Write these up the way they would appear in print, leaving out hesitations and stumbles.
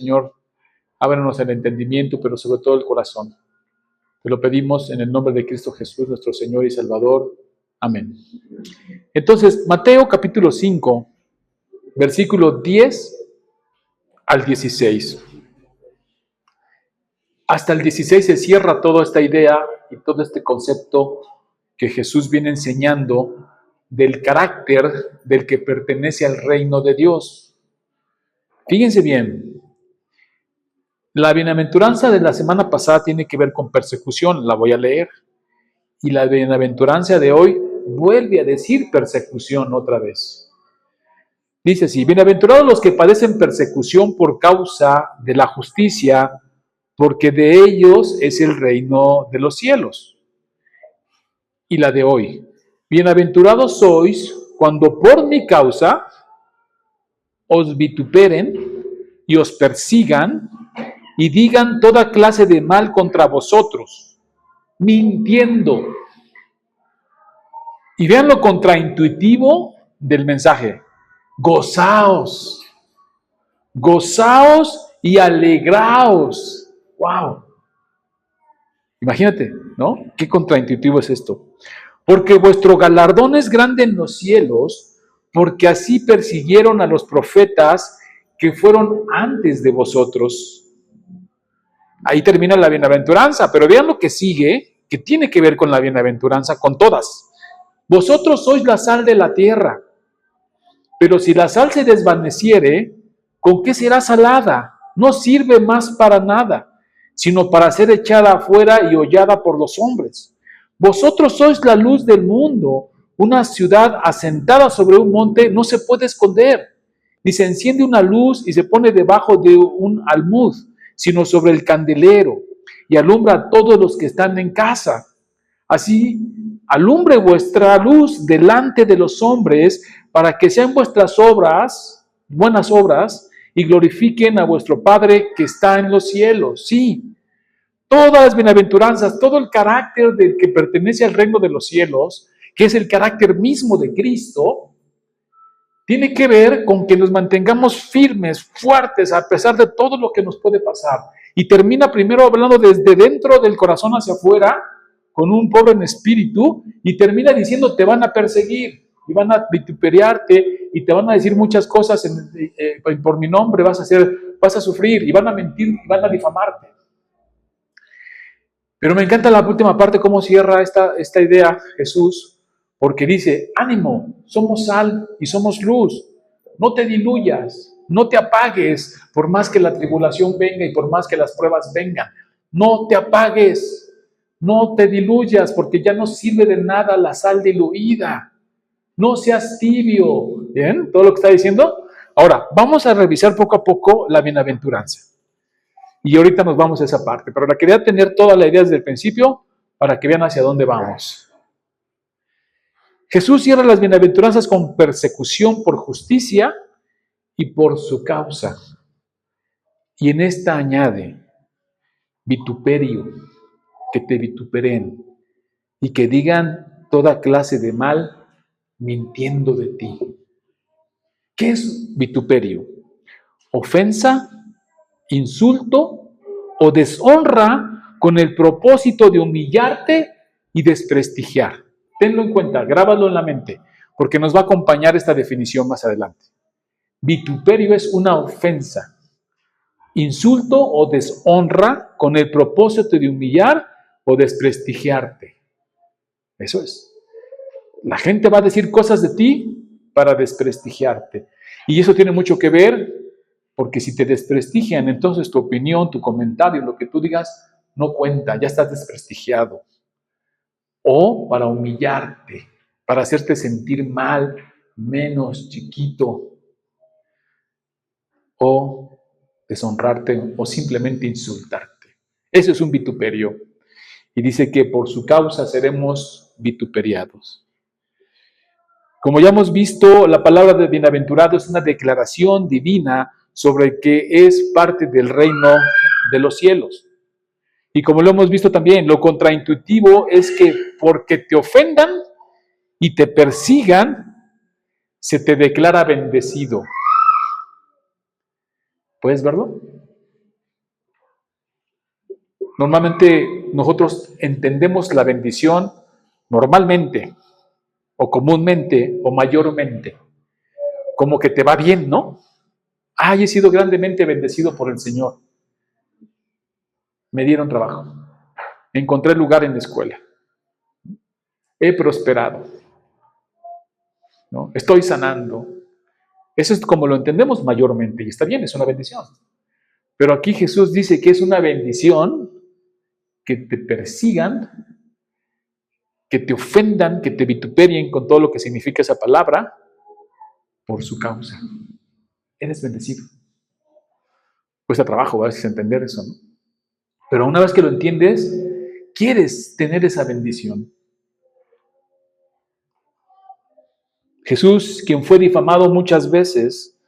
Señor, ábranos el entendimiento, pero sobre todo el corazón. Te lo pedimos en el nombre de Cristo Jesús, nuestro Señor y Salvador. Amén. Entonces, Mateo capítulo 5, versículo 10 al 16. Hasta el 16 se cierra toda esta idea y todo este concepto que Jesús viene enseñando del carácter del que pertenece al reino de Dios. Fíjense bien, la bienaventuranza de la semana pasada tiene que ver con persecución, la voy a leer. Y la bienaventuranza de hoy vuelve a decir persecución otra vez. Dice así: bienaventurados los que padecen persecución por causa de la justicia, porque de ellos es el reino de los cielos. Y la de hoy: bienaventurados sois cuando por mi causa os vituperen y os persigan y digan toda clase de mal contra vosotros, mintiendo. Y vean lo contraintuitivo del mensaje: gozaos, gozaos y alegraos. ¡Wow! Imagínate, ¿no? Qué contraintuitivo es esto. Porque vuestro galardón es grande en los cielos, porque así persiguieron a los profetas que fueron antes de vosotros. Ahí termina la bienaventuranza, pero vean lo que sigue, que tiene que ver con la bienaventuranza, con todas. Vosotros sois la sal de la tierra, pero si la sal se desvaneciere, ¿con qué será salada? No sirve más para nada, sino para ser echada afuera y hollada por los hombres. Vosotros sois la luz del mundo. Una ciudad asentada sobre un monte no se puede esconder, ni se enciende una luz y se pone debajo de un almud, sino sobre el candelero, y alumbra a todos los que están en casa. Así, alumbre vuestra luz delante de los hombres, para que sean vuestras obras, buenas obras, y glorifiquen a vuestro Padre que está en los cielos. Sí, todas las bienaventuranzas, todo el carácter del que pertenece al reino de los cielos, que es el carácter mismo de Cristo, tiene que ver con que nos mantengamos firmes, fuertes, a pesar de todo lo que nos puede pasar. Y termina primero hablando desde dentro del corazón hacia afuera, con un pobre en espíritu, y termina diciendo: te van a perseguir, y van a vituperiarte, y te van a decir muchas cosas por mi nombre, vas a sufrir, y van a mentir, y van a difamarte. Pero me encanta la última parte, cómo cierra esta idea Jesús, porque dice: ánimo, somos sal y somos luz, no te diluyas, no te apagues, por más que la tribulación venga y por más que las pruebas vengan, no te apagues, no te diluyas, porque ya no sirve de nada la sal diluida, no seas tibio. ¿Bien? Todo lo que está diciendo. Ahora, vamos a revisar poco a poco la bienaventuranza. Y ahorita nos vamos a esa parte, pero la quería tener toda la idea desde el principio para que vean hacia dónde vamos. Jesús cierra las bienaventuranzas con persecución por justicia y por su causa. Y en esta añade vituperio, que te vituperen y que digan toda clase de mal mintiendo de ti. ¿Qué es vituperio? Ofensa, insulto o deshonra con el propósito de humillarte y desprestigiar. Tenlo en cuenta, grábalo en la mente, porque nos va a acompañar esta definición más adelante. Vituperio es una ofensa, insulto o deshonra con el propósito de humillar o desprestigiarte. Eso es. La gente va a decir cosas de ti para desprestigiarte. Y eso tiene mucho que ver, porque si te desprestigian, entonces tu opinión, tu comentario, lo que tú digas, no cuenta, ya estás desprestigiado. O para humillarte, para hacerte sentir mal, menos, chiquito, o deshonrarte, o simplemente insultarte. Eso es un vituperio. Y dice que por su causa seremos vituperiados. Como ya hemos visto, la palabra de bienaventurado es una declaración divina sobre que es parte del reino de los cielos. Y como lo hemos visto también, lo contraintuitivo es que porque te ofendan y te persigan, se te declara bendecido. ¿Puedes verlo? Normalmente nosotros entendemos la bendición normalmente, o comúnmente, o mayormente, como que te va bien, ¿no? Ay, he sido grandemente bendecido por el Señor. Me dieron trabajo. Encontré lugar en la escuela. He prosperado, ¿no? Estoy sanando. Eso es como lo entendemos mayormente y está bien, es una bendición. Pero aquí Jesús dice que es una bendición que te persigan, que te ofendan, que te vituperien con todo lo que significa esa palabra por su causa. Eres bendecido. Cuesta trabajo a veces entender eso, ¿no? Pero una vez que lo entiendes, quieres tener esa bendición. Jesús, quien fue difamado muchas veces,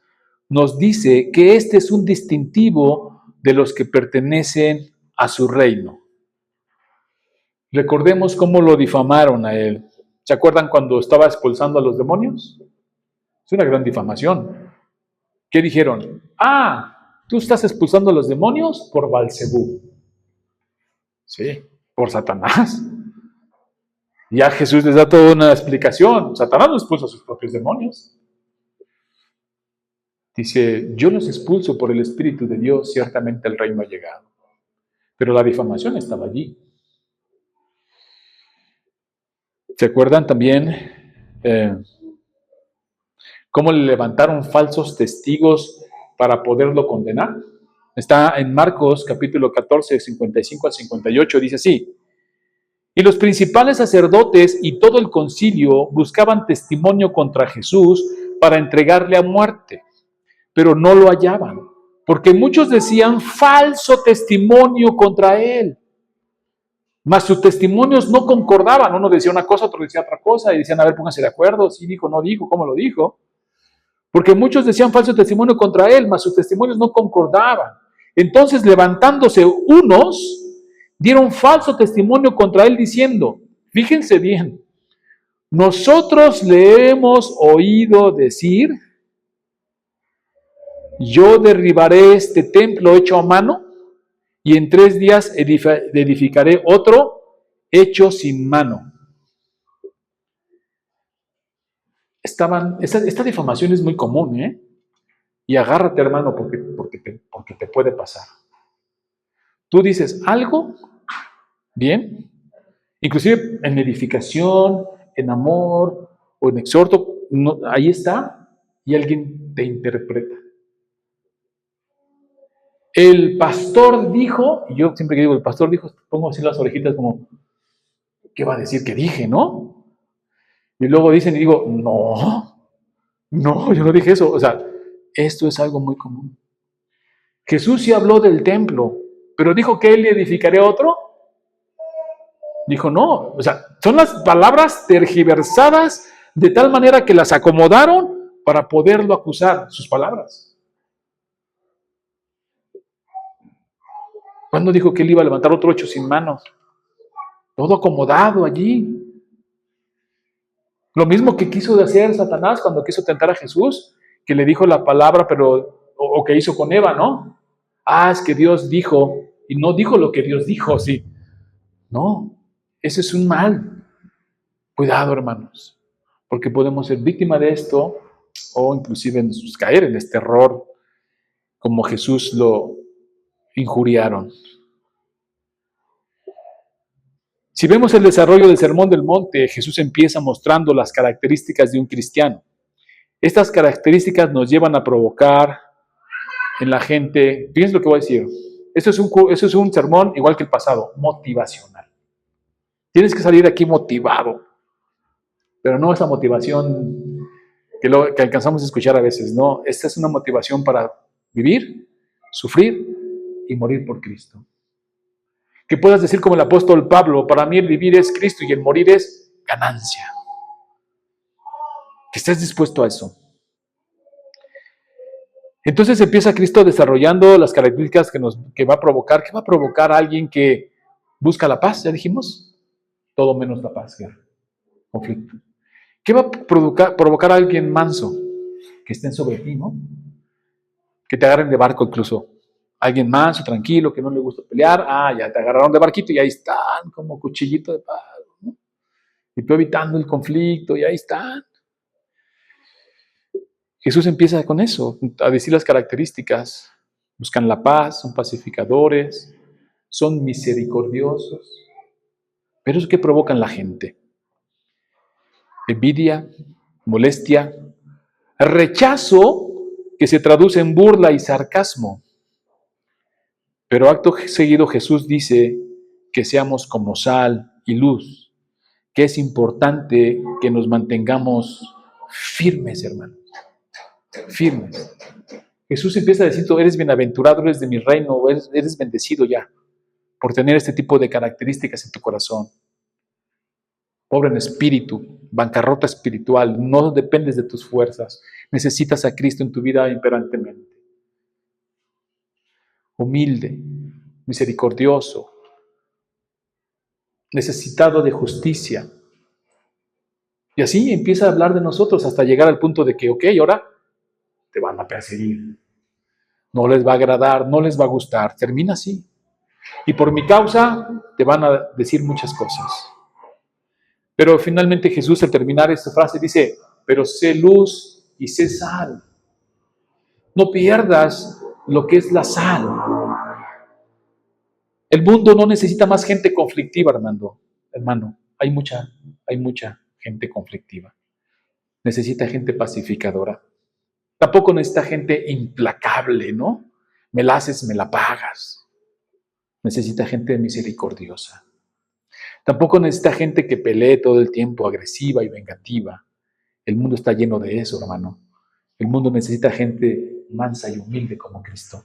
nos dice que este es un distintivo de los que pertenecen a su reino. Recordemos cómo lo difamaron a él. ¿Se acuerdan cuando estaba expulsando a los demonios? Es una gran difamación. ¿Qué dijeron? Ah, tú estás expulsando a los demonios por Beelzebú. Sí, por Satanás. Ya Jesús les da toda una explicación. Satanás no expulsa a sus propios demonios. Dice, yo los expulso por el Espíritu de Dios, ciertamente el reino ha llegado. Pero la difamación estaba allí. ¿Se acuerdan también cómo le levantaron falsos testigos para poderlo condenar? Está en Marcos capítulo 14, 55 al 58, dice así. Y los principales sacerdotes y todo el concilio buscaban testimonio contra Jesús para entregarle a muerte, pero no lo hallaban, porque muchos decían falso testimonio contra él. Mas sus testimonios no concordaban. Uno decía una cosa, otro decía otra cosa, y decían, a ver, pónganse de acuerdo, si dijo, no dijo, cómo lo dijo. Porque muchos decían falso testimonio contra él, mas sus testimonios no concordaban. Entonces, levantándose unos, dieron falso testimonio contra él diciendo, fíjense bien, nosotros le hemos oído decir, yo derribaré este templo hecho a mano y en 3 días edificaré otro hecho sin mano. Esta difamación es muy común, ¿eh? Y agárrate, hermano, porque te puede pasar. Tú dices algo, bien, inclusive en edificación, en amor o en exhorto, no, ahí está, y alguien te interpreta. El pastor dijo, y yo siempre que digo el pastor dijo, pongo así las orejitas como, ¿qué va a decir que dije, no? Y luego dicen y digo, no, yo no dije eso. O sea, esto es algo muy común. Jesús sí habló del templo, pero dijo que él edificaría otro. Dijo, no, o sea, son las palabras tergiversadas de tal manera que las acomodaron para poderlo acusar, sus palabras. ¿Cuándo dijo que él iba a levantar otro hecho sin manos? Todo acomodado allí. Lo mismo que quiso hacer Satanás cuando quiso tentar a Jesús, que le dijo la palabra, pero, o que hizo con Eva, ¿no? Ah, es que Dios dijo, y no dijo lo que Dios dijo, sí. No, ese es un mal. Cuidado, hermanos, porque podemos ser víctima de esto o inclusive caer en este error como Jesús lo injuriaron. Si vemos el desarrollo del Sermón del Monte, Jesús empieza mostrando las características de un cristiano. Estas características nos llevan a provocar en la gente, fíjense lo que voy a decir, eso es un sermón igual que el pasado, motivacional. Tienes que salir aquí motivado, pero no esa motivación que alcanzamos a escuchar a veces, no, esta es una motivación para vivir, sufrir y morir por Cristo. Que puedas decir como el apóstol Pablo, para mí el vivir es Cristo y el morir es ganancia. Que estés dispuesto a eso. Entonces empieza Cristo desarrollando las características que va a provocar. ¿Qué va a provocar a alguien que busca la paz? Ya dijimos, todo menos la paz, guerra, conflicto. ¿Qué va a provocar a alguien manso? Que estén sobre ti, ¿no? Que te agarren de barco incluso. Alguien manso, tranquilo, que no le gusta pelear, ya te agarraron de barquito y ahí están, como cuchillito de palo, ¿no? Y tú evitando el conflicto y ahí están. Jesús empieza con eso, a decir las características. Buscan la paz, son pacificadores, son misericordiosos. Pero eso que provoca en la gente: envidia, molestia, rechazo que se traduce en burla y sarcasmo. Pero acto seguido Jesús dice que seamos como sal y luz, que es importante que nos mantengamos firmes, hermanos, firmes. Jesús empieza a decir: tú eres bienaventurado, eres de mi reino, eres bendecido ya por tener este tipo de características en tu corazón. Pobre en espíritu, bancarrota espiritual, no dependes de tus fuerzas, necesitas a Cristo en tu vida imperantemente. Humilde, misericordioso, necesitado de justicia. Y así empieza a hablar de nosotros hasta llegar al punto de que, ok, ahora te van a perseguir. No les va a agradar, no les va a gustar. Termina así. Y por mi causa te van a decir muchas cosas. Pero finalmente Jesús, al terminar esta frase, dice: pero sé luz y sé sal. No pierdas lo que es la sal. El mundo no necesita más gente conflictiva, hermano. Hay mucha gente conflictiva. Necesita gente pacificadora. Tampoco necesita gente implacable, ¿no? Me la haces, me la pagas. Necesita gente misericordiosa. Tampoco necesita gente que pelee todo el tiempo, agresiva y vengativa. El mundo está lleno de eso, hermano. El mundo necesita gente mansa y humilde como Cristo.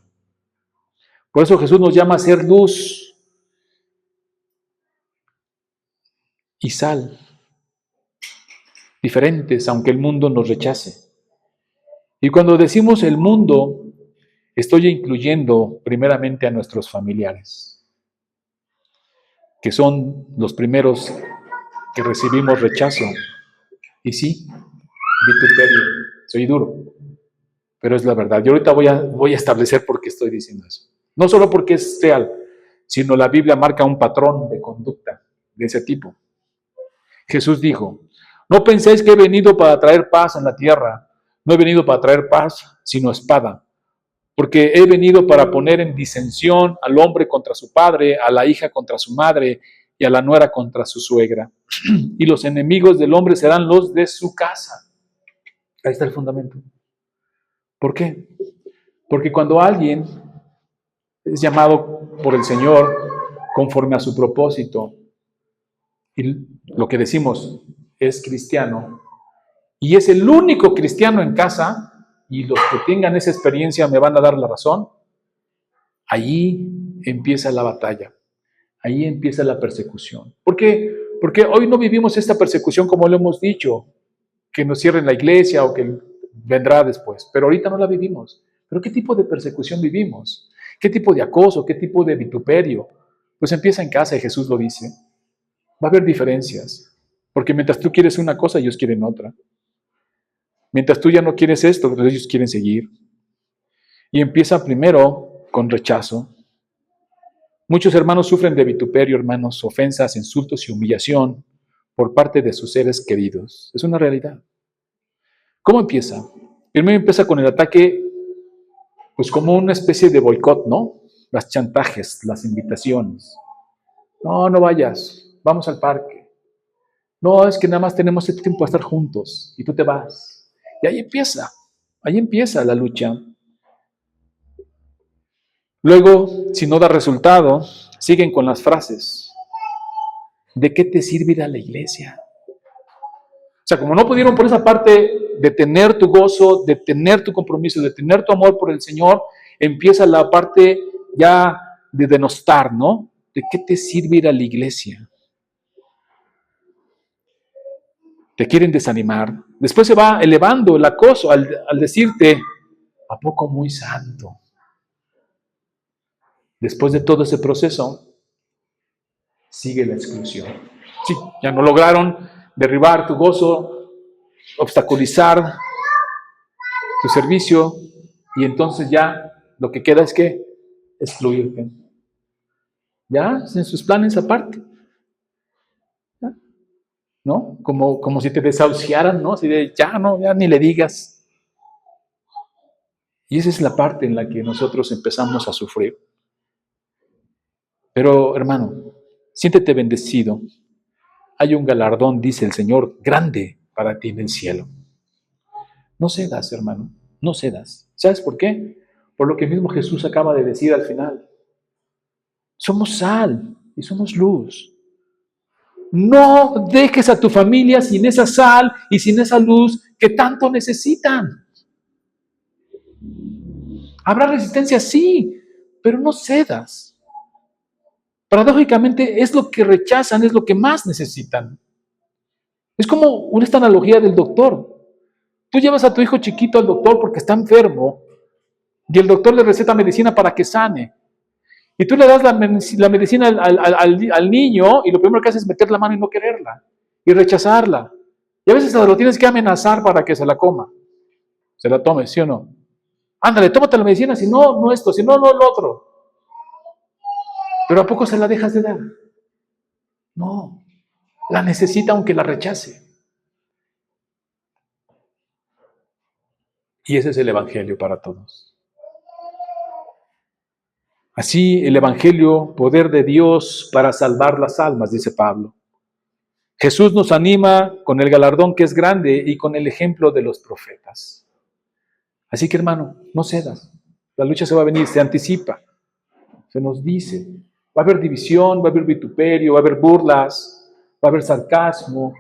Por eso Jesús nos llama a ser luz y sal, diferentes, aunque el mundo nos rechace. Y cuando decimos el mundo, estoy incluyendo primeramente a nuestros familiares, que son los primeros que recibimos rechazo. Y sí, vituperio, soy duro, pero es la verdad. Yo ahorita voy a establecer por qué estoy diciendo eso. No solo porque es real, sino la Biblia marca un patrón de conducta de ese tipo. Jesús dijo: no penséis que he venido para traer paz en la tierra. No he venido para traer paz, sino espada. Porque he venido para poner en disensión al hombre contra su padre, a la hija contra su madre y a la nuera contra su suegra. Y los enemigos del hombre serán los de su casa. Ahí está el fundamento. ¿Por qué? Porque cuando alguien es llamado por el Señor conforme a su propósito, y lo que decimos es cristiano, y es el único cristiano en casa, y los que tengan esa experiencia me van a dar la razón, allí empieza la batalla, ahí empieza la persecución. ¿Por qué? Porque hoy no vivimos esta persecución como lo hemos dicho, que nos cierren la iglesia o que vendrá después, pero ahorita no la vivimos. ¿Pero qué tipo de persecución vivimos? ¿Qué tipo de acoso? ¿Qué tipo de vituperio? Pues empieza en casa y Jesús lo dice. Va a haber diferencias, porque mientras tú quieres una cosa, ellos quieren otra. Mientras tú ya no quieres esto, ellos quieren seguir. Y empieza primero con rechazo. Muchos hermanos sufren de vituperio, hermanos, ofensas, insultos y humillación por parte de sus seres queridos. Es una realidad. ¿Cómo empieza? Primero empieza con el ataque, pues como una especie de boicot, ¿no? Las chantajes, las invitaciones. No, no vayas, vamos al parque. No, es que nada más tenemos este tiempo para estar juntos y tú te vas. Y ahí empieza la lucha. Luego, si no da resultado, siguen con las frases. ¿De qué te sirve ir a la iglesia? O sea, como no pudieron por esa parte de tener tu gozo, de tener tu compromiso, de tener tu amor por el Señor, empieza la parte ya de denostar, ¿no? ¿De qué te sirve ir a la iglesia? Te quieren desanimar. Después se va elevando el acoso al decirte: ¿a poco muy santo? Después de todo ese proceso, sigue la exclusión. Sí, ya no lograron derribar tu gozo, obstaculizar tu servicio, y entonces ya lo que queda es que excluirte. ¿Ya? En sus planes aparte. ¿Ya? ¿No? Como si te desahuciaran, ¿no? Así de, ya no, ya ni le digas. Y esa es la parte en la que nosotros empezamos a sufrir. Pero, hermano, siéntete bendecido. Hay un galardón, dice el Señor, grande para ti en el cielo. No cedas, hermano, no cedas. ¿Sabes por qué? Por lo que mismo Jesús acaba de decir al final. Somos sal y somos luz. No dejes a tu familia sin esa sal y sin esa luz que tanto necesitan. Habrá resistencia, sí, pero no cedas. Paradójicamente es lo que rechazan, es lo que más necesitan. Es como esta analogía del doctor. Tú llevas a tu hijo chiquito al doctor porque está enfermo y el doctor le receta medicina para que sane. Y tú le das la medicina al niño y lo primero que hace es meter la mano y no quererla y rechazarla. Y a veces lo tienes que amenazar para que se la coma, se la tome, ¿sí o no? Ándale, tómate la medicina, si no, no esto, si no, no lo otro. Pero ¿a poco se la dejas de dar? No, la necesita aunque la rechace. Y ese es el Evangelio para todos. Así el Evangelio, poder de Dios para salvar las almas, dice Pablo. Jesús nos anima con el galardón que es grande y con el ejemplo de los profetas. Así que, hermano, no cedas. La lucha se va a venir, se anticipa. Se nos dice, va a haber división, va a haber vituperio, va a haber burlas, va a haber sarcasmo,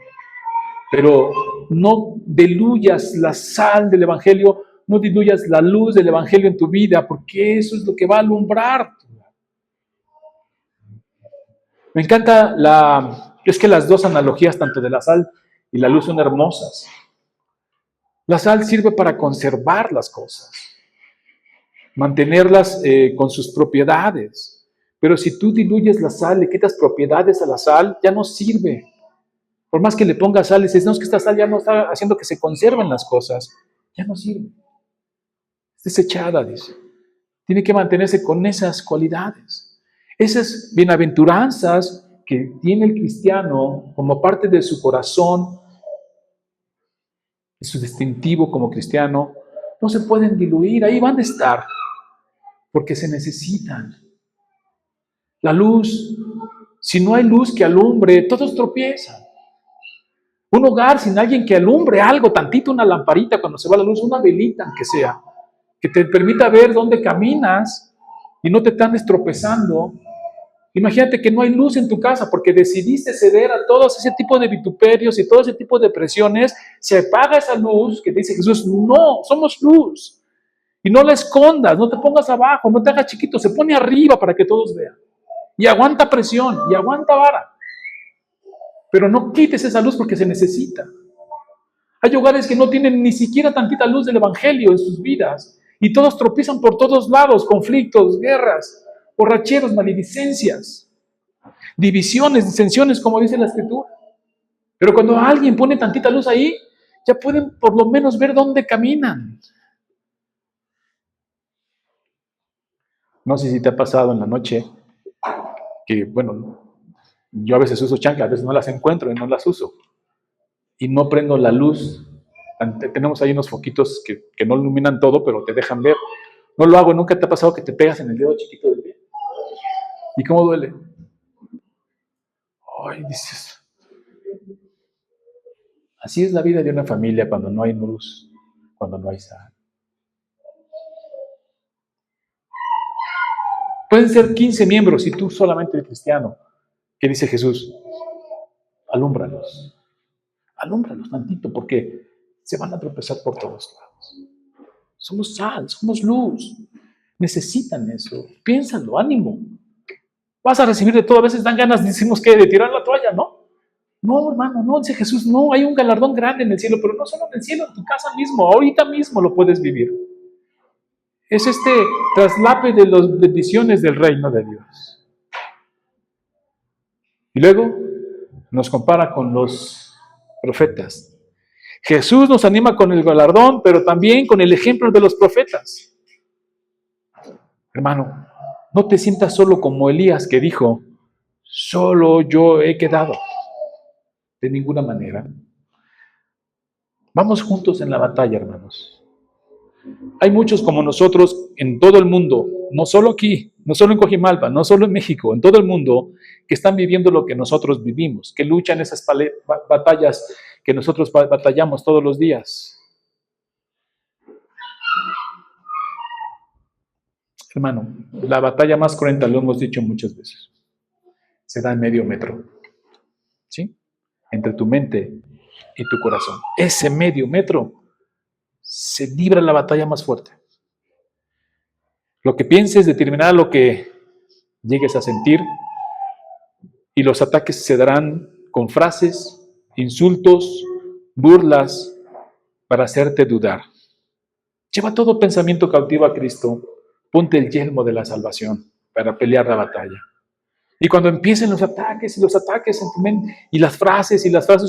pero no diluyas la sal del Evangelio, no diluyas la luz del Evangelio en tu vida, porque eso es lo que va a alumbrar. Me encanta es que las dos analogías, tanto de la sal y la luz, son hermosas. La sal sirve para conservar las cosas, mantenerlas con sus propiedades. Pero si tú diluyes la sal, le quitas propiedades a la sal, ya no sirve. Por más que le pongas sal, dices, no, es que esta sal ya no está haciendo que se conserven las cosas. Ya no sirve. Es desechada, dice. Tiene que mantenerse con esas cualidades. Esas bienaventuranzas que tiene el cristiano como parte de su corazón, de su distintivo como cristiano, no se pueden diluir, ahí van a estar, porque se necesitan. La luz, si no hay luz que alumbre, todos tropiezan. Un hogar sin alguien que alumbre algo, tantito, una lamparita cuando se va la luz, una velita aunque sea, que te permita ver dónde caminas y no te están tropezando. Imagínate que no hay luz en tu casa porque decidiste ceder a todo ese tipo de vituperios y todo ese tipo de presiones. Se apaga esa luz que dice Jesús, no, somos luz. Y no la escondas, no te pongas abajo, no te hagas chiquito, se pone arriba para que todos vean. Y aguanta presión, y aguanta vara. Pero no quites esa luz porque se necesita. Hay hogares que no tienen ni siquiera tantita luz del Evangelio en sus vidas. Y todos tropiezan por todos lados, conflictos, guerras, borracheros, maledicencias, divisiones, disensiones, como dice la Escritura. Pero cuando alguien pone tantita luz ahí, ya pueden por lo menos ver dónde caminan. No sé si te ha pasado en la noche que, bueno, yo a veces uso chanclas, a veces no las encuentro y no las uso. Y no prendo la luz. Tenemos ahí unos foquitos que no iluminan todo, pero te dejan ver. No lo hago, nunca te ha pasado que te pegas en el dedo chiquito del pie. ¿Y cómo duele? Ay, dices. Así es la vida de una familia cuando no hay luz, cuando no hay sal. Pueden ser 15 miembros y tú solamente eres cristiano. ¿Qué dice Jesús? Alúmbralos. Alúmbralos tantito porque se van a tropezar por todos lados. Somos sal, somos luz. Necesitan eso. Piénsalo, ánimo. Vas a recibir de todo. A veces dan ganas, decimos que de tirar la toalla, ¿no? No, hermano, no, dice Jesús, no, hay un galardón grande en el cielo, pero no solo en el cielo, en tu casa mismo, ahorita mismo lo puedes vivir. Es traslape de las bendiciones del reino de Dios. Y luego nos compara con los profetas. Jesús nos anima con el galardón, pero también con el ejemplo de los profetas. Hermano, No te sientas solo como Elías que dijo, solo yo he quedado. De ninguna manera. Vamos juntos en la batalla, hermanos. Hay muchos como nosotros en todo el mundo, no solo aquí, no solo en Coajimalpa, no solo en México, en todo el mundo, que están viviendo lo que nosotros vivimos, que luchan esas batallas que nosotros batallamos todos los días. Hermano, la batalla más cruenta, lo hemos dicho muchas veces, se da en medio metro, ¿sí? Entre tu mente y tu corazón. Ese medio metro se libra la batalla más fuerte. Lo que pienses determinará lo que llegues a sentir, y los ataques se darán con frases, insultos, burlas, para hacerte dudar. Lleva todo pensamiento cautivo a Cristo, ponte el yelmo de la salvación para pelear la batalla. Y cuando empiecen los ataques en tu mente, y las frases,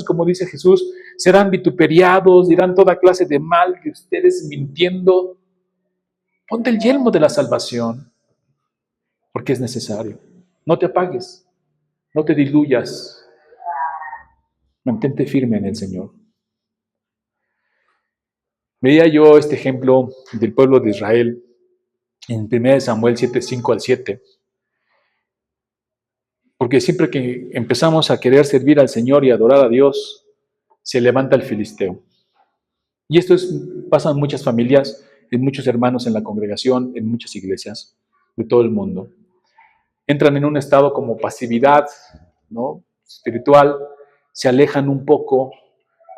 como dice Jesús, serán vituperiados, dirán toda clase de mal de ustedes mintiendo. Ponte el yelmo de la salvación, porque es necesario. No te apagues, no te diluyas, mantente firme en el Señor. Veía yo este ejemplo del pueblo de Israel en 1 Samuel 7, 5 al 7. Porque siempre que empezamos a querer servir al Señor y adorar a Dios, se levanta el filisteo. Y esto pasa en muchas familias, en muchos hermanos en la congregación, en muchas iglesias de todo el mundo. Entran en un estado como pasividad, ¿no?, espiritual, se alejan un poco,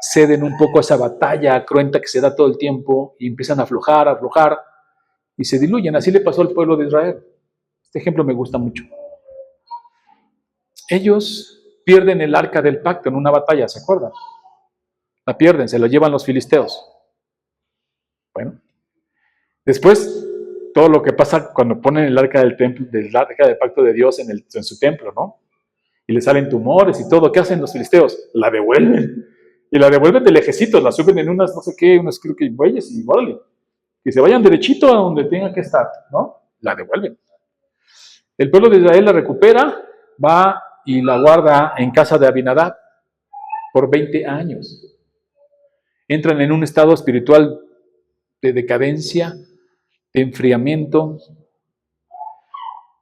ceden un poco a esa batalla cruenta que se da todo el tiempo y empiezan a aflojar y se diluyen. Así le pasó al pueblo de Israel. Este ejemplo me gusta mucho. Ellos pierden el arca del pacto en una batalla, ¿se acuerdan? La pierden, se lo llevan los filisteos. Bueno, después todo lo que pasa cuando ponen el arca del templo, del arca del pacto de Dios en su templo, ¿no? Y le salen tumores y todo. ¿Qué hacen los filisteos? La devuelven. Y la devuelven de lejecitos, la suben en unas, no sé qué, unas creo que bueyes y órale. Que se vayan derechito a donde tengan que estar, ¿no? La devuelven. El pueblo de Israel la recupera, va y la guarda en casa de Abinadab por 20 años. Entran en un estado espiritual de decadencia, de enfriamiento,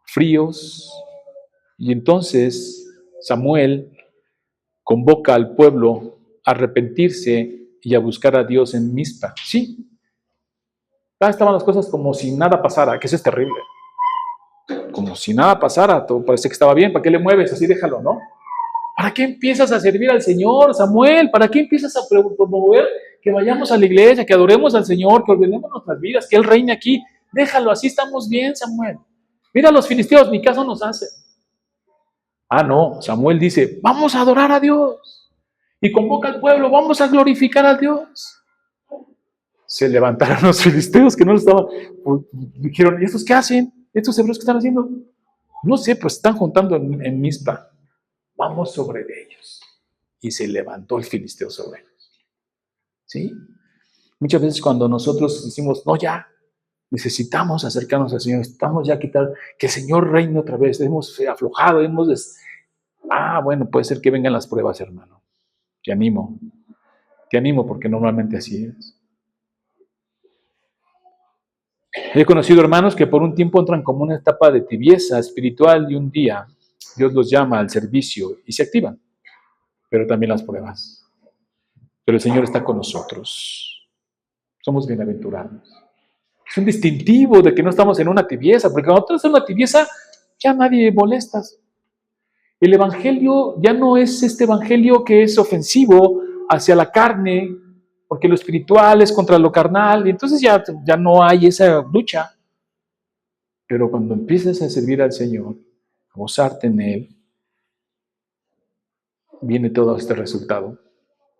fríos, y entonces Samuel convoca al pueblo a arrepentirse y a buscar a Dios en Mizpa. Sí, estaban las cosas como si nada pasara, que eso es terrible. Como si nada pasara, todo parece que estaba bien. ¿Para qué le mueves? Así déjalo, ¿no? ¿Para qué empiezas a servir al Señor, Samuel? ¿Para qué empiezas a promover que vayamos a la iglesia, que adoremos al Señor, que ordenemos nuestras vidas, que Él reine aquí? Déjalo, así estamos bien, Samuel. Mira, los filisteos ni caso nos hacen. Ah, no, Samuel dice, vamos a adorar a Dios. Y convoca al pueblo, vamos a glorificar a Dios. Se levantaron los filisteos que no lo estaban. Dijeron, ¿y estos qué hacen? ¿Estos hebreos qué están haciendo? No sé, pues están juntando en Mizpa. Vamos sobre ellos. Y se levantó el filisteo sobre ellos. ¿Sí? Muchas veces cuando nosotros decimos, no, ya, necesitamos acercarnos al Señor, necesitamos ya quitar, que el Señor reine otra vez, hemos aflojado, bueno, puede ser que vengan las pruebas, hermano. Te animo porque normalmente así es. He conocido hermanos que por un tiempo entran como una etapa de tibieza espiritual y un día Dios los llama al servicio y se activan, pero también las pruebas. Pero el Señor está con nosotros. Somos bienaventurados. Es un distintivo de que no estamos en una tibieza, porque cuando tú estás en una tibieza, ya nadie molestas. El evangelio ya no es este evangelio que es ofensivo hacia la carne, porque lo espiritual es contra lo carnal, y entonces ya no hay esa lucha. Pero cuando empieces a servir al Señor, a gozarte en Él, viene todo este resultado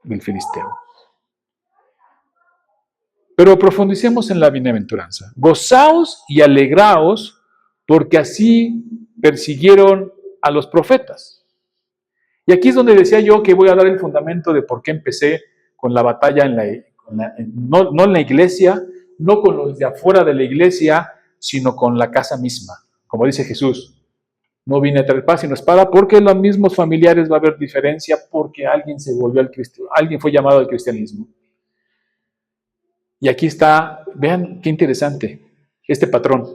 del filisteo. Pero profundicemos en la bienaventuranza. Gozaos y alegraos, porque así persiguieron a los profetas. Y aquí es donde decía yo que voy a dar el fundamento de por qué empecé con la batalla no en la iglesia, no con los de afuera de la iglesia, sino con la casa misma. como dice Jesús, no vine a traer paz sino espada, porque en los mismos familiares va a haber diferencia porque alguien se volvió al cristianismo, alguien fue llamado al cristianismo. Y aquí está, vean qué interesante, este patrón.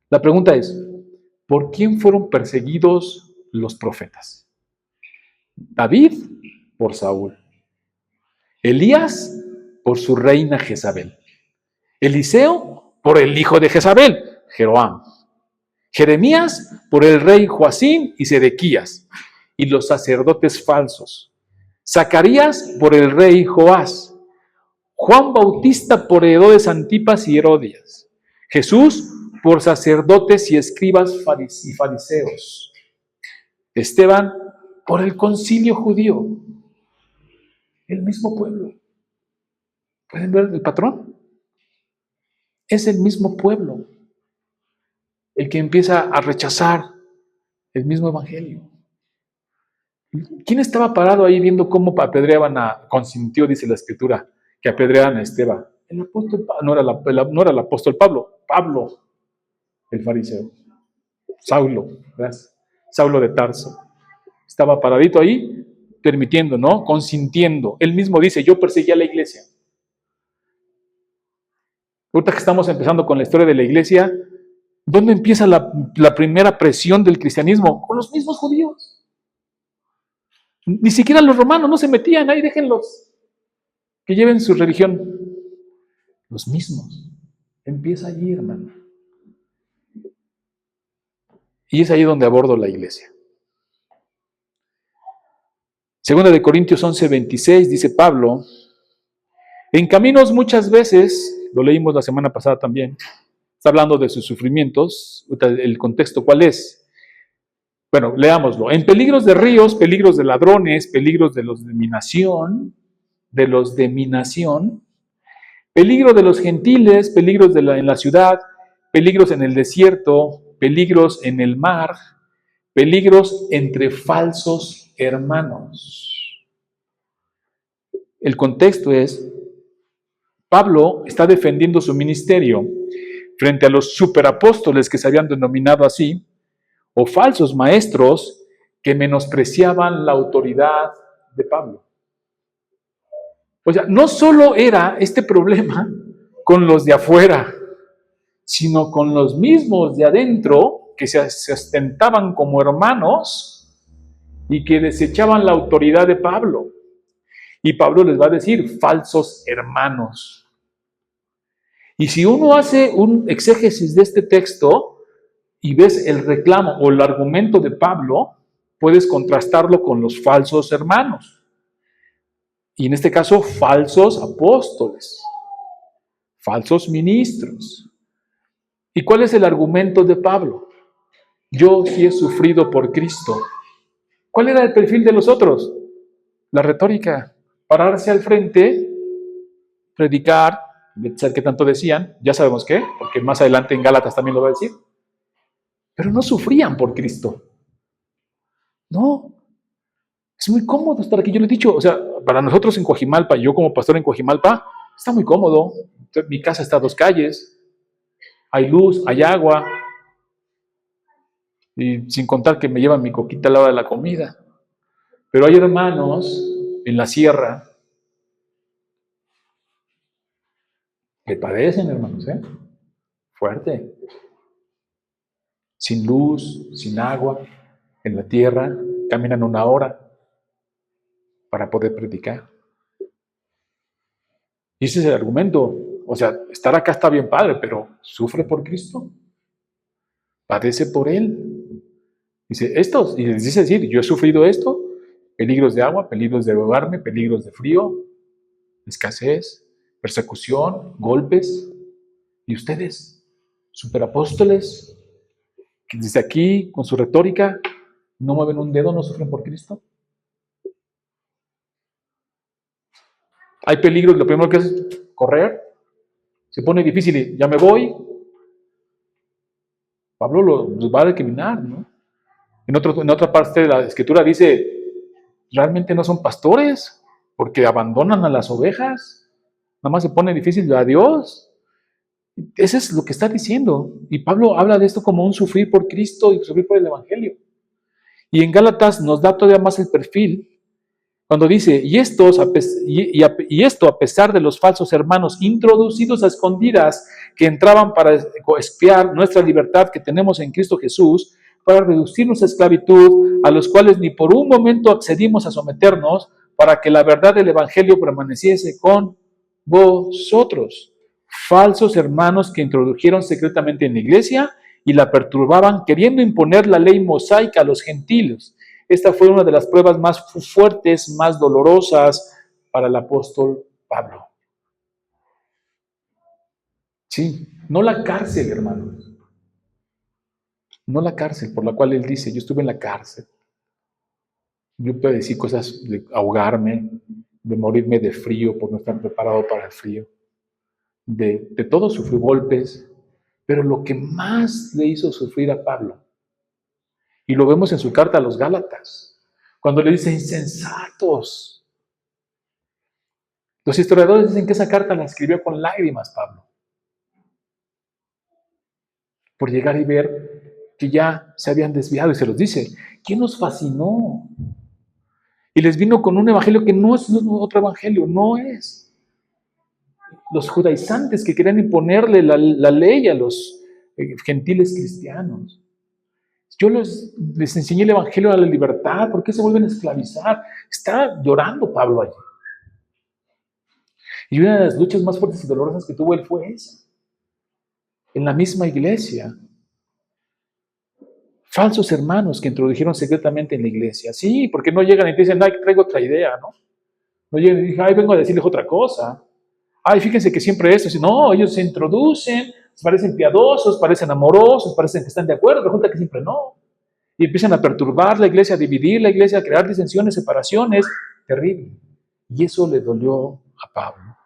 La pregunta es, ¿por quién fueron perseguidos los profetas? David, por Saúl. Elías, por su reina Jezabel. Eliseo, por el hijo de Jezabel, Jeroam. Jeremías, por el rey Joacim y Sedequías, y los sacerdotes falsos. Zacarías, por el rey Joás. Juan Bautista, por Herodes Antipas y Herodias. Jesús, por sacerdotes y escribas y fariseos. Esteban, por el concilio judío. El mismo pueblo. ¿Pueden ver el patrón? Es el mismo pueblo el que empieza a rechazar el mismo evangelio. ¿Quién estaba parado ahí viendo cómo apedreaban consintió, dice la escritura, que apedreaban a Esteban? El apóstol, no era el apóstol Pablo, el fariseo. Saulo, ¿verdad? Saulo de Tarso. Estaba paradito ahí, permitiendo, ¿no? Consintiendo. Él mismo dice, yo perseguí a la iglesia. Ahorita que estamos empezando con la historia de la iglesia, ¿dónde empieza la primera presión del cristianismo? Con los mismos judíos. Ni siquiera los romanos no se metían, ahí déjenlos que lleven su religión. Los mismos. Empieza allí, hermano. Y es ahí donde abordo la iglesia. Segunda de Corintios 11:26 dice Pablo, en caminos muchas veces, lo leímos la semana pasada también, está hablando de sus sufrimientos, el contexto ¿cuál es? Bueno, leámoslo. En peligros de ríos, peligros de ladrones, peligros de los de mi nación, peligro de los gentiles, peligros en la ciudad, peligros en el desierto, peligros en el mar, peligros entre falsos hermanos. El contexto es, Pablo está defendiendo su ministerio frente a los superapóstoles que se habían denominado así, o falsos maestros que menospreciaban la autoridad de Pablo. O sea, no solo era este problema con los de afuera, sino con los mismos de adentro que se ostentaban como hermanos y que desechaban la autoridad de Pablo. Y Pablo les va a decir, falsos hermanos. Y si uno hace un exégesis de este texto y ves el reclamo o el argumento de Pablo, puedes contrastarlo con los falsos hermanos. Y en este caso, falsos apóstoles, falsos ministros. ¿Y cuál es el argumento de Pablo? Yo sí he sufrido por Cristo. ¿Cuál era el perfil de los otros? La retórica. Pararse al frente, predicar, ser que tanto decían, ya sabemos qué, porque más adelante en Gálatas también lo va a decir. Pero no sufrían por Cristo. No. Es muy cómodo estar aquí. Yo le he dicho, o sea, para nosotros en Coajimalpa, yo como pastor en Coajimalpa, está muy cómodo. Mi casa está a 2 calles. Hay luz, hay agua. Y sin contar que me llevan mi coquita a la hora de la comida. Pero hay hermanos en la sierra que padecen, hermanos, fuerte. Sin luz, sin agua, en la tierra, caminan 1 hora para poder predicar. Y ese es el argumento. O sea, estar acá está bien padre, pero ¿sufre por Cristo? ¿Padece por Él? Dice, y les dice decir, yo he sufrido esto, peligros de agua, peligros de ahogarme, peligros de frío, escasez, persecución, golpes. ¿Y ustedes, superapóstoles, que desde aquí, con su retórica, no mueven un dedo, no sufren por Cristo? Hay peligros, lo primero que es correr, se pone difícil y ya me voy. Pablo los va a recriminar, ¿no? En otra parte de la escritura dice, realmente no son pastores, porque abandonan a las ovejas, nada más se pone difícil a Dios. Eso es lo que está diciendo. Y Pablo habla de esto como un sufrir por Cristo y sufrir por el Evangelio. Y en Gálatas nos da todavía más el perfil, cuando dice, y esto a pesar de los falsos hermanos introducidos a escondidas que entraban para expiar nuestra libertad que tenemos en Cristo Jesús, para reducirnos a esclavitud, a los cuales ni por un momento accedimos a someternos, para que la verdad del Evangelio permaneciese con vosotros. Falsos hermanos que introdujeron secretamente en la iglesia y la perturbaban, queriendo imponer la ley mosaica a los gentiles. Esta fue una de las pruebas más fuertes, más dolorosas para el apóstol Pablo. Sí, no la cárcel, hermanos. No la cárcel por la cual él dice, yo estuve en la cárcel. Yo padecí cosas de ahogarme, de morirme de frío por no estar preparado para el frío. De todo sufrió golpes, pero lo que más le hizo sufrir a Pablo, y lo vemos en su carta a los Gálatas, cuando le dice insensatos. Los historiadores dicen que esa carta la escribió con lágrimas Pablo, por llegar y ver que ya se habían desviado, y se los dice, ¿quién nos fascinó? Y les vino con un evangelio que no es otro evangelio, no es. Los judaizantes que querían imponerle la ley a los gentiles cristianos. Yo les enseñé el evangelio a la libertad, ¿por qué se vuelven a esclavizar? Está llorando Pablo allí. Y una de las luchas más fuertes y dolorosas que tuvo él fue esa. En la misma iglesia. Falsos hermanos que introdujeron secretamente en la iglesia. Sí, porque no llegan y te dicen, ay, traigo otra idea, ¿no? No llegan y dicen, ay, vengo a decirles otra cosa. Ay, fíjense que siempre esto. No, ellos se introducen, parecen piadosos, parecen amorosos, parecen que están de acuerdo, resulta que siempre no. Y empiezan a perturbar la iglesia, a dividir la iglesia, a crear disensiones, separaciones. Terrible. Y eso le dolió a Pablo.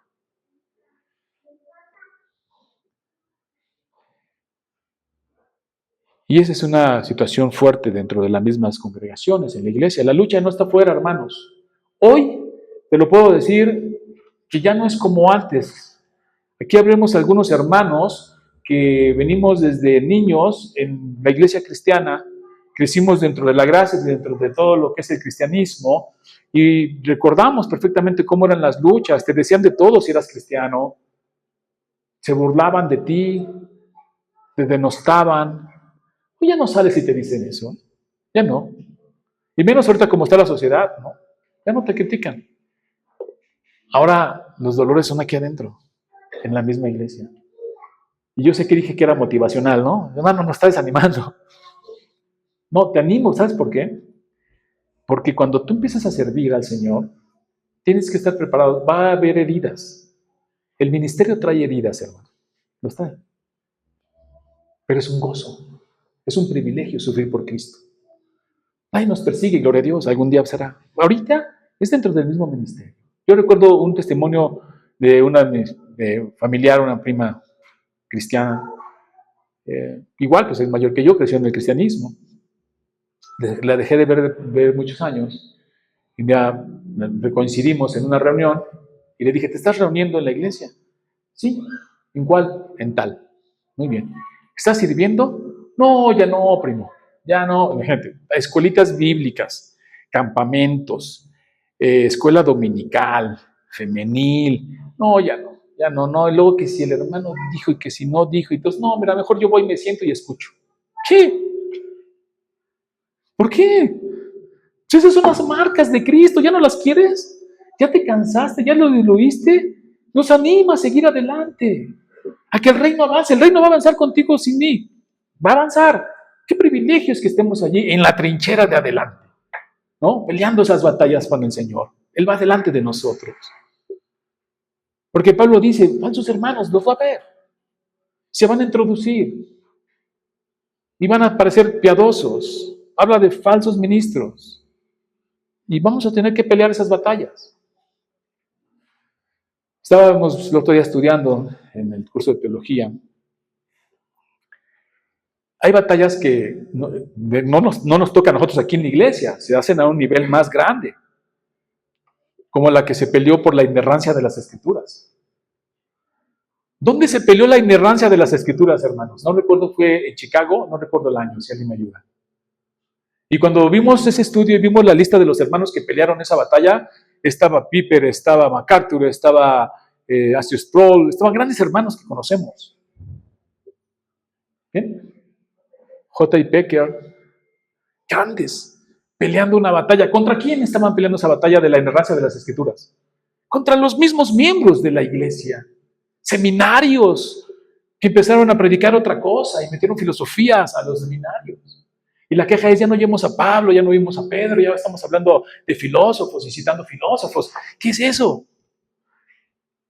Y esa es una situación fuerte dentro de las mismas congregaciones, en la iglesia. La lucha no está fuera, hermanos. Hoy, te lo puedo decir, que ya no es como antes. Aquí hablemos algunos hermanos que venimos desde niños en la iglesia cristiana, crecimos dentro de la gracia, dentro de todo lo que es el cristianismo, y recordamos perfectamente cómo eran las luchas. Te decían de todo si eras cristiano, se burlaban de ti, te denostaban. Pues ya no sales si te dicen eso, ya no. Y menos ahorita como está la sociedad, ¿no? Ya no te critican. Ahora los dolores son aquí adentro, en la misma iglesia. Y yo sé que dije que era motivacional, ¿no? Hermano, nos está desanimando. No, te animo, ¿sabes por qué? Porque cuando tú empiezas a servir al Señor, tienes que estar preparado. Va a haber heridas. El ministerio trae heridas, hermano. Lo trae. Pero es un gozo. Es un privilegio sufrir por Cristo. Ay, nos persigue, gloria a Dios, algún día será. Ahorita es dentro del mismo ministerio. Yo recuerdo un testimonio de una familiar, una prima cristiana. Igual, pues es mayor que yo, creció en el cristianismo. La dejé de ver muchos años. Y ya coincidimos en una reunión y le dije, ¿te estás reuniendo en la iglesia? Sí. ¿En cuál? En tal. Muy bien. ¿Estás sirviendo? No, ya no, primo. Ya no. Imagínate, escuelitas bíblicas, campamentos, escuela dominical, femenil. No, ya no. Ya no, no. Y luego que si el hermano dijo y que si no dijo. Y entonces, no, mira, mejor yo voy, me siento y escucho. ¿Qué? ¿Por qué? Si esas son las marcas de Cristo, ¿ya no las quieres? ¿Ya te cansaste? ¿Ya lo oíste? Nos anima a seguir adelante, a que el reino avance. El reino va a avanzar contigo sin mí. Va a avanzar. Qué privilegio es que estemos allí en la trinchera de adelante, ¿no? Peleando esas batallas con el Señor. Él va delante de nosotros. Porque Pablo dice, falsos hermanos, los va a ver. Se van a introducir. Y van a parecer piadosos. Habla de falsos ministros. Y vamos a tener que pelear esas batallas. Estábamos el otro día estudiando en el curso de teología. Hay batallas que no nos tocan a nosotros aquí en la iglesia, se hacen a un nivel más grande, como la que se peleó por la inerrancia de las escrituras. ¿Dónde se peleó la inerrancia de las Escrituras, hermanos? No recuerdo, fue en Chicago, no recuerdo el año, si alguien me ayuda. Y cuando vimos ese estudio y vimos la lista de los hermanos que pelearon esa batalla, estaba Piper, estaba MacArthur, estaba Asio Sproul, estaban grandes hermanos que conocemos. ¿Bien? J. I. Packer, grandes, peleando una batalla. ¿Contra quién estaban peleando esa batalla de la inerrancia de las Escrituras? Contra los mismos miembros de la iglesia. Seminarios que empezaron a predicar otra cosa y metieron filosofías a los seminarios. Y la queja es, ya no oímos a Pablo, ya no oímos a Pedro, ya estamos hablando de filósofos y citando filósofos. ¿Qué es eso?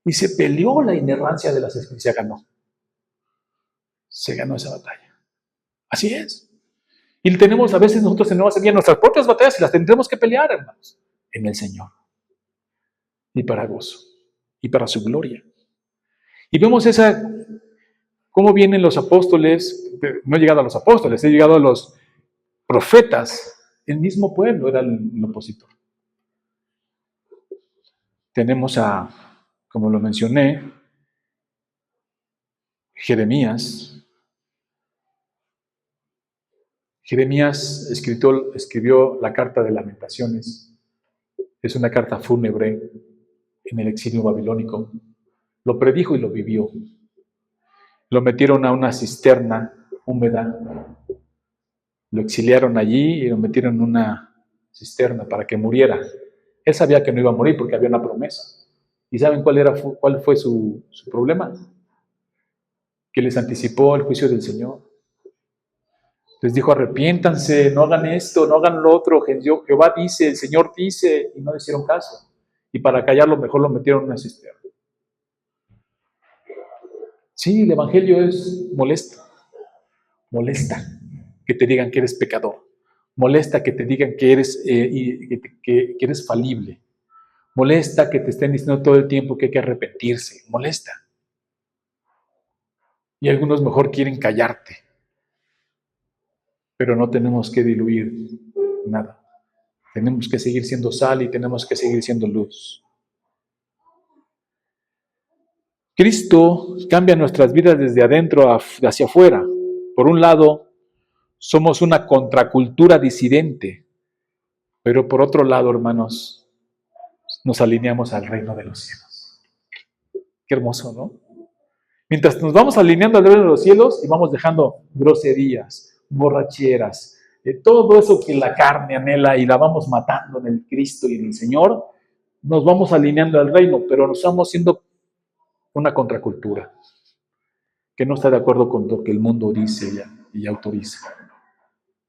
Y se peleó la inerrancia de las Escrituras, se ganó. Se ganó esa batalla. Así es. Y tenemos, a veces nosotros tenemos aquí nuestras propias batallas y las tendremos que pelear, hermanos, en el Señor. Y para gozo. Y para su gloria. Y vemos cómo vienen los apóstoles, no he llegado a los apóstoles, he llegado a los profetas. El mismo pueblo era el opositor. Tenemos como lo mencioné, Jeremías. Jeremías escribió la carta de Lamentaciones. Es una carta fúnebre en el exilio babilónico. Lo predijo y lo vivió. Lo metieron a una cisterna húmeda. Lo exiliaron allí y lo metieron en una cisterna para que muriera. Él sabía que no iba a morir porque había una promesa. ¿Y saben cuál fue su problema? Que les anticipó el juicio del Señor. Les dijo, arrepiéntanse, no hagan esto, no hagan lo otro. Jehová dice, el Señor dice, y no le hicieron caso. Y para callarlo, mejor lo metieron en una cisterna. Sí, el evangelio es molesto. Molesta que te digan que eres pecador. Molesta que te digan que eres falible. Molesta que te estén diciendo todo el tiempo que hay que arrepentirse. Molesta. Y algunos mejor quieren callarte. Pero no tenemos que diluir nada. Tenemos que seguir siendo sal y tenemos que seguir siendo luz. Cristo cambia nuestras vidas desde adentro hacia afuera. Por un lado, somos una contracultura disidente, pero por otro lado, hermanos, nos alineamos al reino de los cielos. Qué hermoso, ¿no? Mientras nos vamos alineando al reino de los cielos y vamos dejando groserías, borracheras, todo eso que la carne anhela y la vamos matando en el Cristo y en el Señor, nos vamos alineando al reino, pero nos estamos haciendo una contracultura que no está de acuerdo con lo que el mundo dice y autoriza.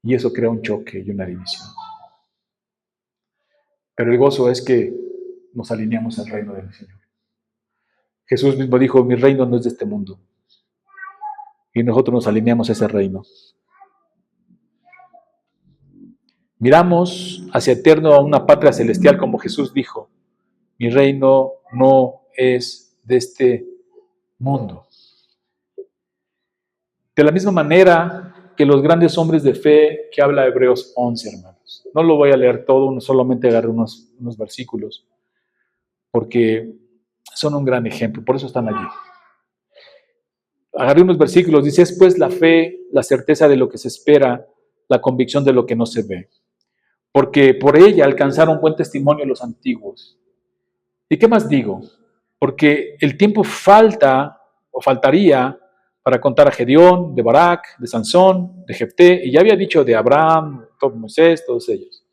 Y eso crea un choque y una división. Pero el gozo es que nos alineamos al reino del Señor. Jesús mismo dijo, mi reino no es de este mundo. Y nosotros nos alineamos a ese reino. Miramos hacia eterno a una patria celestial, como Jesús dijo, mi reino no es de este mundo. De la misma manera que los grandes hombres de fe que habla Hebreos 11, hermanos. No lo voy a leer todo, solamente agarré unos versículos, porque son un gran ejemplo, por eso están allí. Agarré unos versículos, dice, es pues la fe, la certeza de lo que se espera, la convicción de lo que no se ve. Porque por ella alcanzaron buen testimonio los antiguos. ¿Y qué más digo? Porque el tiempo faltaría para contar a Gedeón, de Barak, de Sansón, de Jefté, y ya había dicho de Abraham, de Moisés, todos ellos,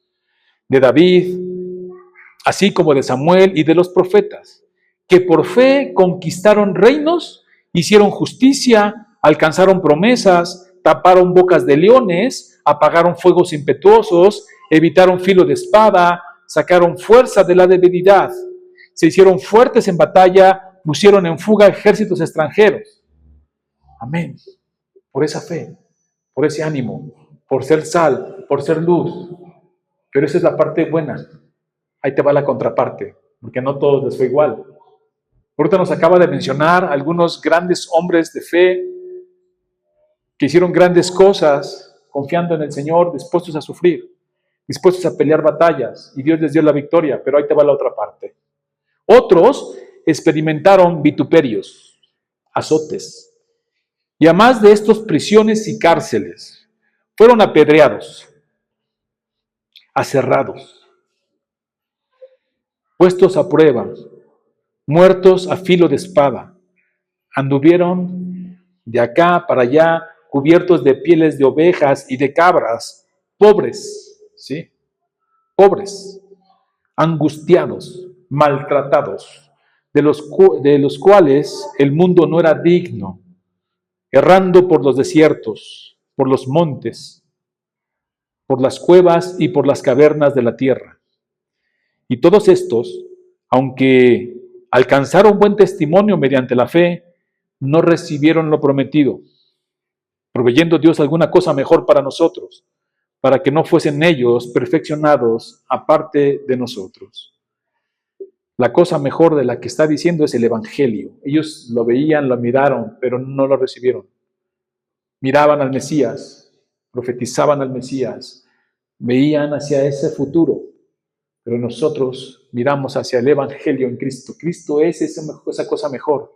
de David, así como de Samuel y de los profetas, que por fe conquistaron reinos, hicieron justicia, alcanzaron promesas, taparon bocas de leones, apagaron fuegos impetuosos, evitaron filo de espada, sacaron fuerza de la debilidad, se hicieron fuertes en batalla, pusieron en fuga ejércitos extranjeros. Amén. Por esa fe, por ese ánimo, por ser sal, por ser luz. Pero esa es la parte buena. Ahí te va la contraparte, porque no todos les fue igual. Ahorita nos acaba de mencionar algunos grandes hombres de fe que hicieron grandes cosas confiando en el Señor, dispuestos a sufrir, dispuestos a pelear batallas, y Dios les dio la victoria, pero ahí te va la otra parte. Otros experimentaron vituperios. azotes. Y además de estos, prisiones y cárceles. Fueron apedreados, aserrados, puestos a prueba, muertos a filo de espada. Anduvieron de acá para allá, cubiertos de pieles de ovejas y de cabras, pobres, ¿sí? Pobres, angustiados, maltratados, de los cuales el mundo no era digno, errando por los desiertos, por los montes, por las cuevas y por las cavernas de la tierra. Y todos estos, aunque alcanzaron buen testimonio mediante la fe, no recibieron lo prometido, proveyendo Dios alguna cosa mejor para nosotros, para que no fuesen ellos perfeccionados aparte de nosotros. La cosa mejor de la que está diciendo es el Evangelio. Ellos lo veían, lo miraron, pero no lo recibieron. Miraban al Mesías, profetizaban al Mesías, veían hacia ese futuro, pero nosotros miramos hacia el Evangelio en Cristo. Cristo es esa cosa mejor.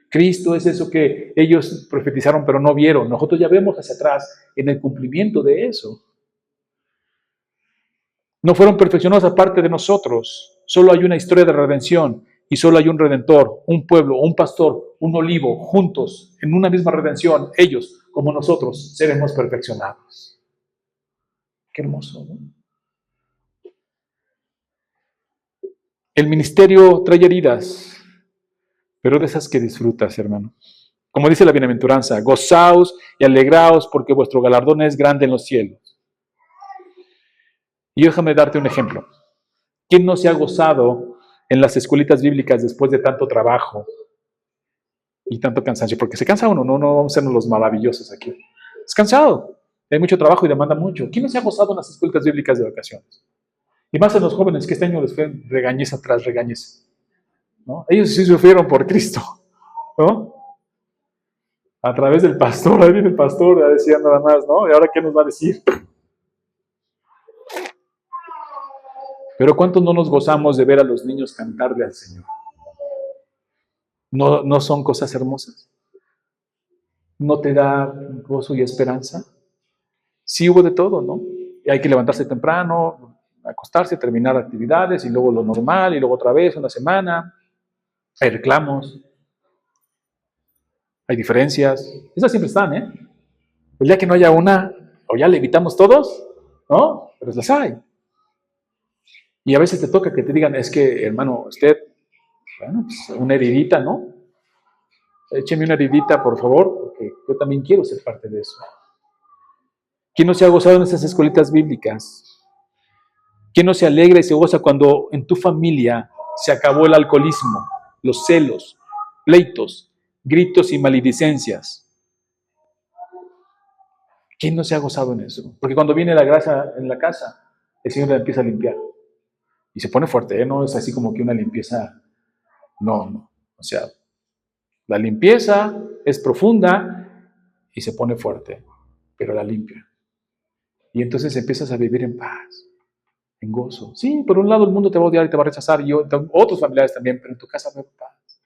Cristo es eso que ellos profetizaron pero no vieron. Nosotros ya vemos hacia atrás en el cumplimiento de eso. No fueron perfeccionados aparte de nosotros. Solo hay una historia de redención y solo hay un redentor, un pueblo, un pastor, un olivo, juntos, en una misma redención. Ellos, como nosotros, seremos perfeccionados. Qué hermoso, ¿no? El ministerio trae heridas, pero de esas que disfrutas, hermano. Como dice la bienaventuranza, gozaos y alegraos porque vuestro galardón es grande en los cielos. Y déjame darte un ejemplo. ¿Quién no se ha gozado en las escuelitas bíblicas después de tanto trabajo y tanto cansancio? Porque se cansa uno, no vamos a ser los maravillosos aquí. Es cansado, hay mucho trabajo y demanda mucho. ¿Quién no se ha gozado en las escuelitas bíblicas de vacaciones? Y más en los jóvenes que este año les fue regañeza tras regañeza, ¿no? Ellos sí sufrieron por Cristo, ¿no? A través del pastor, ahí viene el pastor, ya decía nada más, ¿no? ¿Y ahora qué nos va a decir? Pero ¿cuántos no nos gozamos de ver a los niños cantarle al Señor? ¿No son cosas hermosas? ¿No te da gozo y esperanza? Sí hubo de todo, ¿no? Y hay que levantarse temprano, acostarse, terminar actividades y luego lo normal y luego otra vez una semana. Hay reclamos, hay diferencias. Esas siempre están, ¿eh? El día que no haya una, o ya le evitamos todos, ¿no? Pero las hay. Y a veces te toca que te digan, es que, hermano, usted, bueno, pues una heridita, ¿no? Écheme una heridita, por favor, porque yo también quiero ser parte de eso. ¿Quién no se ha gozado en esas escuelitas bíblicas? ¿Quién no se alegra y se goza cuando en tu familia se acabó el alcoholismo, los celos, pleitos, gritos y maledicencias? ¿Quién no se ha gozado en eso? Porque cuando viene la gracia en la casa, el Señor la empieza a limpiar. Y se pone fuerte, ¿eh? No es así como que una limpieza, no. O sea, la limpieza es profunda y se pone fuerte, pero la limpia. Y entonces empiezas a vivir en paz, en gozo. Sí, por un lado el mundo te va a odiar y te va a rechazar, y otros familiares también, pero en tu casa va a haber paz.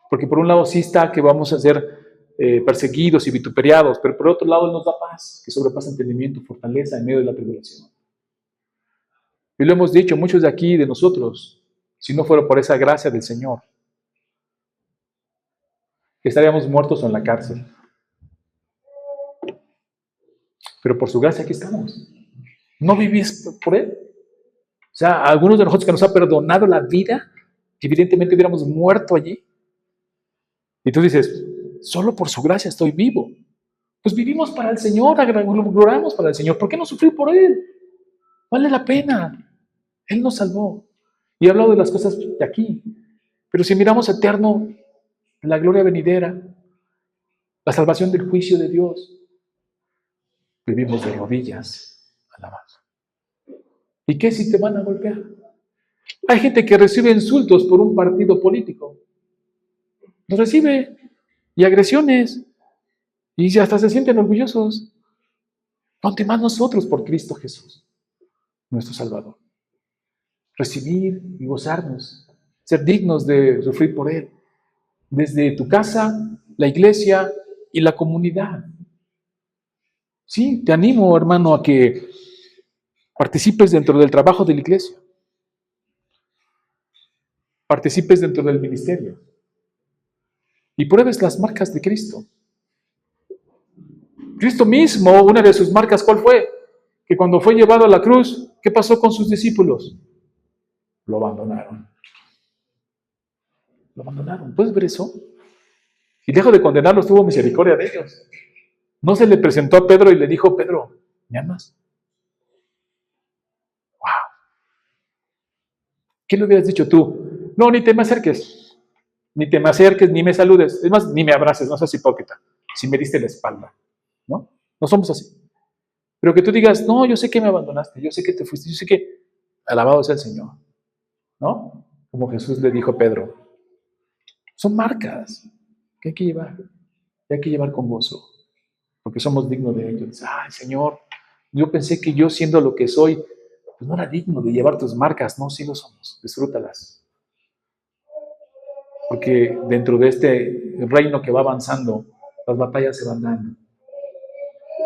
Porque por un lado sí está que vamos a ser perseguidos y vituperiados, pero por otro lado Él nos da paz, que sobrepasa entendimiento, fortaleza en medio de la tribulación. Y lo hemos dicho, muchos de aquí, de nosotros, si no fuera por esa gracia del Señor, que estaríamos muertos o en la cárcel. Pero por su gracia aquí estamos. ¿No vivís por Él? O sea, algunos de nosotros que nos ha perdonado la vida, que evidentemente hubiéramos muerto allí. Y tú dices, solo por su gracia estoy vivo. Pues vivimos para el Señor, gloriamos para el Señor. ¿Por qué no sufrir por Él? Vale la pena. Él nos salvó. Y he hablado de las cosas de aquí. Pero si miramos eterno, la gloria venidera, la salvación del juicio de Dios, vivimos de rodillas, alabando. ¿Y qué si te van a golpear? Hay gente que recibe insultos por un partido político. Los recibe. Y agresiones. Y hasta se sienten orgullosos. Ponte más nosotros por Cristo Jesús, nuestro Salvador. Recibir y gozarnos. Ser dignos de sufrir por Él. desde tu casa, la iglesia y la comunidad. Sí, te animo, hermano, a que participes dentro del trabajo de la iglesia, participes dentro del ministerio y pruebes las marcas de Cristo. Cristo mismo, una de sus marcas, ¿cuál fue? Que cuando fue llevado a la cruz, ¿qué pasó con sus discípulos? Lo abandonaron. Lo abandonaron. ¿Puedes ver eso? Y lejos de condenarlos, tuvo misericordia de ellos. No se le presentó a Pedro y le dijo, Pedro, ¿me amas? ¡Wow! ¿Qué le hubieras dicho tú? No, ni te me acerques. Ni te me acerques, ni me saludes. Es más, ni me abraces, no seas hipócrita. Si me diste la espalda. ¿No? No somos así. Pero que tú digas, no, yo sé que me abandonaste, yo sé que te fuiste, yo sé que alabado sea el Señor. ¿No? Como Jesús le dijo a Pedro. Son marcas que hay que llevar. Y hay que llevar con gozo. Porque somos dignos de ello. Ay, Señor, yo pensé que yo siendo lo que soy, pues no era digno de llevar tus marcas. No, sí lo somos. Disfrútalas. Porque dentro de este reino que va avanzando, las batallas se van dando.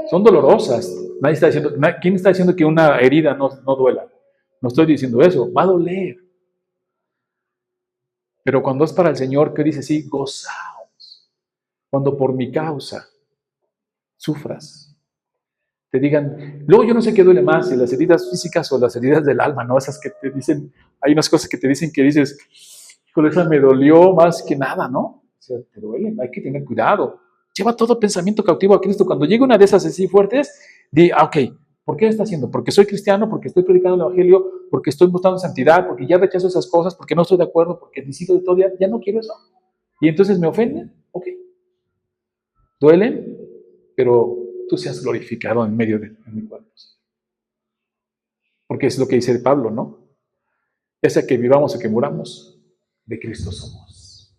Son dolorosas. Nadie está diciendo, ¿quién está diciendo que una herida no duela? No estoy diciendo eso. Va a doler. Pero cuando es para el Señor, ¿qué dice? Sí, gozaos. Cuando por mi causa sufras. Te digan, luego yo no sé qué duele más, si las heridas físicas o las heridas del alma, ¿no? Esas que te dicen, hay unas cosas que te dicen que dices, híjole, esa me dolió más que nada, ¿no? O sea, te duelen, hay que tener cuidado. Lleva todo pensamiento cautivo a Cristo. Cuando llegue una de esas así fuertes, di, ok, ¿por qué lo está haciendo? Porque soy cristiano, porque estoy predicando el Evangelio, porque estoy buscando santidad, porque ya rechazo esas cosas, porque no estoy de acuerdo, porque decido de todo, ya no quiero eso. Y entonces me ofenden, ok. Duelen, pero tú seas glorificado en medio de mi cuerpo. Porque es lo que dice Pablo, ¿no? Ya sea que vivamos o que muramos, de Cristo somos.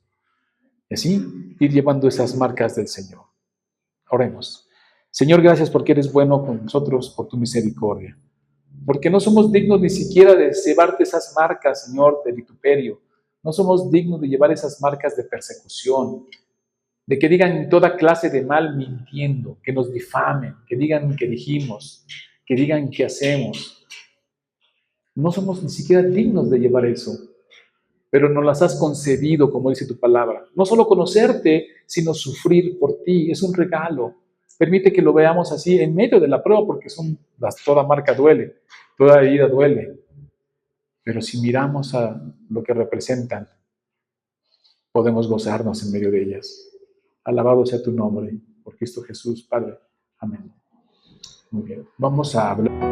Y así ir llevando esas marcas del Señor. Oremos. Señor, gracias porque eres bueno con nosotros, por tu misericordia. Porque no somos dignos ni siquiera de llevarte esas marcas, Señor, de vituperio. No somos dignos de llevar esas marcas de persecución, de que digan toda clase de mal mintiendo, que nos difamen, que digan que dijimos, que digan que hacemos. No somos ni siquiera dignos de llevar eso, pero nos las has concedido, como dice tu palabra. No solo conocerte, sino sufrir por ti. Es un regalo. Permite que lo veamos así en medio de la prueba, porque toda marca duele, toda herida duele. Pero si miramos a lo que representan, podemos gozarnos en medio de ellas. Alabado sea tu nombre, por Cristo Jesús, Padre. Amén. Muy bien. Vamos a hablar.